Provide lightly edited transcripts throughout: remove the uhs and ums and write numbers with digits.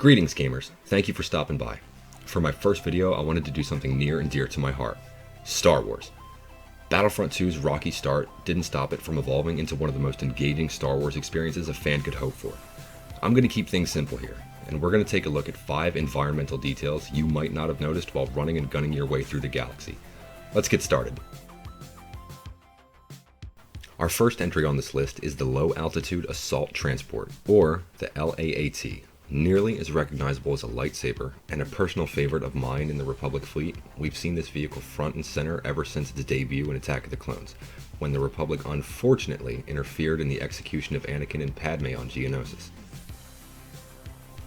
Greetings gamers, thank you for stopping by. For my first video, I wanted to do something near and dear to my heart, Star Wars. Battlefront 2's rocky start didn't stop it from evolving into one of the most engaging Star Wars experiences a fan could hope for. I'm going to keep things simple here, and we're going to take a look at 5 environmental details you might not have noticed while running and gunning your way through the galaxy. Let's get started. Our first entry on this list is the Low Altitude Assault Transport, or the LAAT. Nearly as recognizable as a lightsaber, and a personal favorite of mine in the Republic fleet, we've seen this vehicle front and center ever since its debut in Attack of the Clones, when the Republic unfortunately interfered in the execution of Anakin and Padme on Geonosis.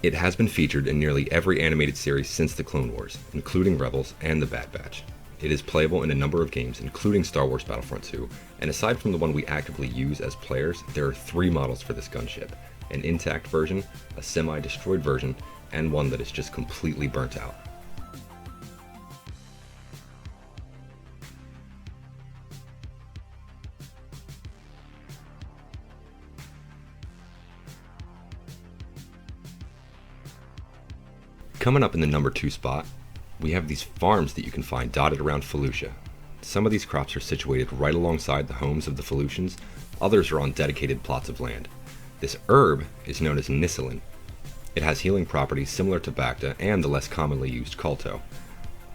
It has been featured in nearly every animated series since the Clone Wars, including Rebels and the Bad Batch. It is playable in a number of games, including Star Wars Battlefront 2, and aside from the one we actively use as players, there are 3 models for this gunship. An intact version, a semi-destroyed version, and one that is just completely burnt out. Coming up in the number 2 spot, we have these farms that you can find dotted around Felucia. Some of these crops are situated right alongside the homes of the Felucians, others are on dedicated plots of land. This herb is known as Nissalin. It has healing properties similar to Bacta and the less commonly used Culto.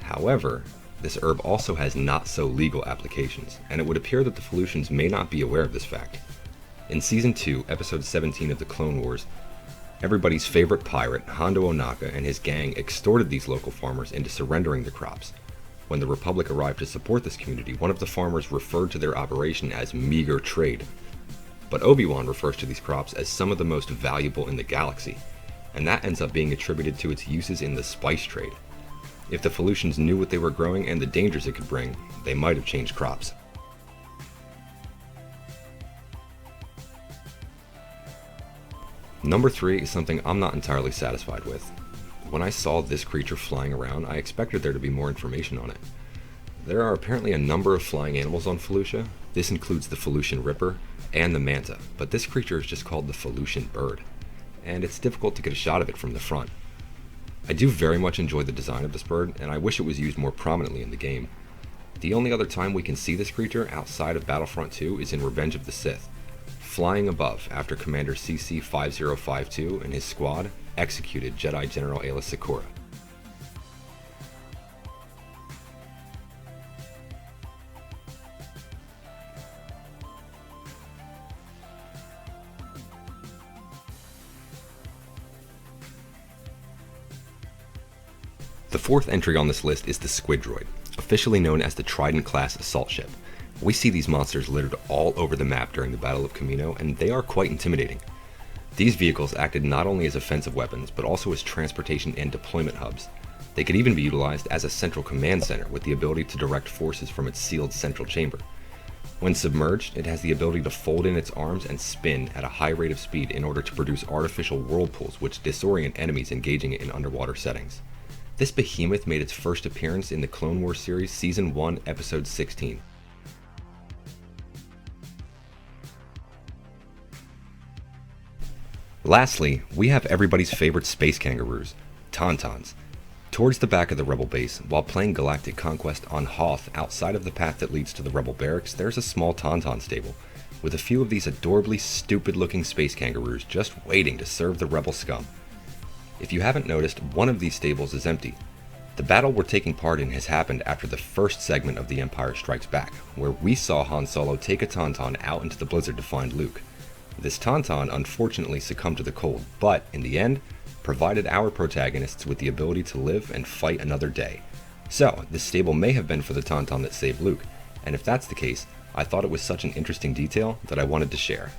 However, this herb also has not-so-legal applications, and it would appear that the Felucians may not be aware of this fact. In Season 2, Episode 17 of the Clone Wars, everybody's favorite pirate, Hondo Ohnaka, and his gang extorted these local farmers into surrendering the crops. When the Republic arrived to support this community, one of the farmers referred to their operation as meager trade. But Obi-Wan refers to these crops as some of the most valuable in the galaxy, and that ends up being attributed to its uses in the spice trade. If the Felucians knew what they were growing and the dangers it could bring, they might have changed crops. Number 3 is something I'm not entirely satisfied with. When I saw this creature flying around, I expected there to be more information on it. There are apparently a number of flying animals on Felucia. This includes the Felucian Ripper and the Manta, but this creature is just called the Felucian Bird, and it's difficult to get a shot of it from the front. I do very much enjoy the design of this bird, and I wish it was used more prominently in the game. The only other time we can see this creature outside of Battlefront 2 is in Revenge of the Sith, flying above after Commander CC-5052 and his squad executed Jedi General Aayla Secura. The 4th entry on this list is the Squid Droid, officially known as the Trident-class assault ship. We see these monsters littered all over the map during the Battle of Kamino, and they are quite intimidating. These vehicles acted not only as offensive weapons, but also as transportation and deployment hubs. They could even be utilized as a central command center with the ability to direct forces from its sealed central chamber. When submerged, it has the ability to fold in its arms and spin at a high rate of speed in order to produce artificial whirlpools which disorient enemies engaging it in underwater settings. This behemoth made its first appearance in the Clone Wars series Season 1, Episode 16. Lastly, we have everybody's favorite space kangaroos, Tauntauns. Towards the back of the Rebel base, while playing Galactic Conquest on Hoth outside of the path that leads to the Rebel barracks, there's a small Tauntaun stable, with a few of these adorably stupid-looking space kangaroos just waiting to serve the Rebel scum. If you haven't noticed, one of these stables is empty. The battle we're taking part in has happened after the first segment of The Empire Strikes Back, where we saw Han Solo take a Tauntaun out into the blizzard to find Luke. This Tauntaun unfortunately succumbed to the cold, but in the end, provided our protagonists with the ability to live and fight another day. So, this stable may have been for the Tauntaun that saved Luke, and if that's the case, I thought it was such an interesting detail that I wanted to share.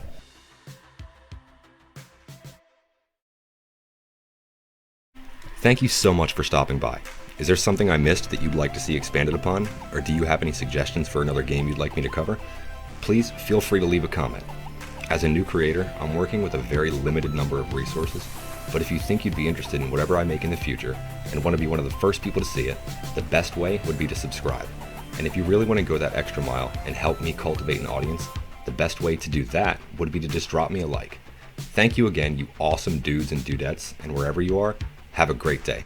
Thank you so much for stopping by. Is there something I missed that you'd like to see expanded upon, or do you have any suggestions for another game you'd like me to cover? Please feel free to leave a comment. As a new creator, I'm working with a very limited number of resources, but if you think you'd be interested in whatever I make in the future, and want to be one of the first people to see it, the best way would be to subscribe. And if you really want to go that extra mile and help me cultivate an audience, the best way to do that would be to just drop me a like. Thank you again, you awesome dudes and dudettes, and wherever you are, have a great day.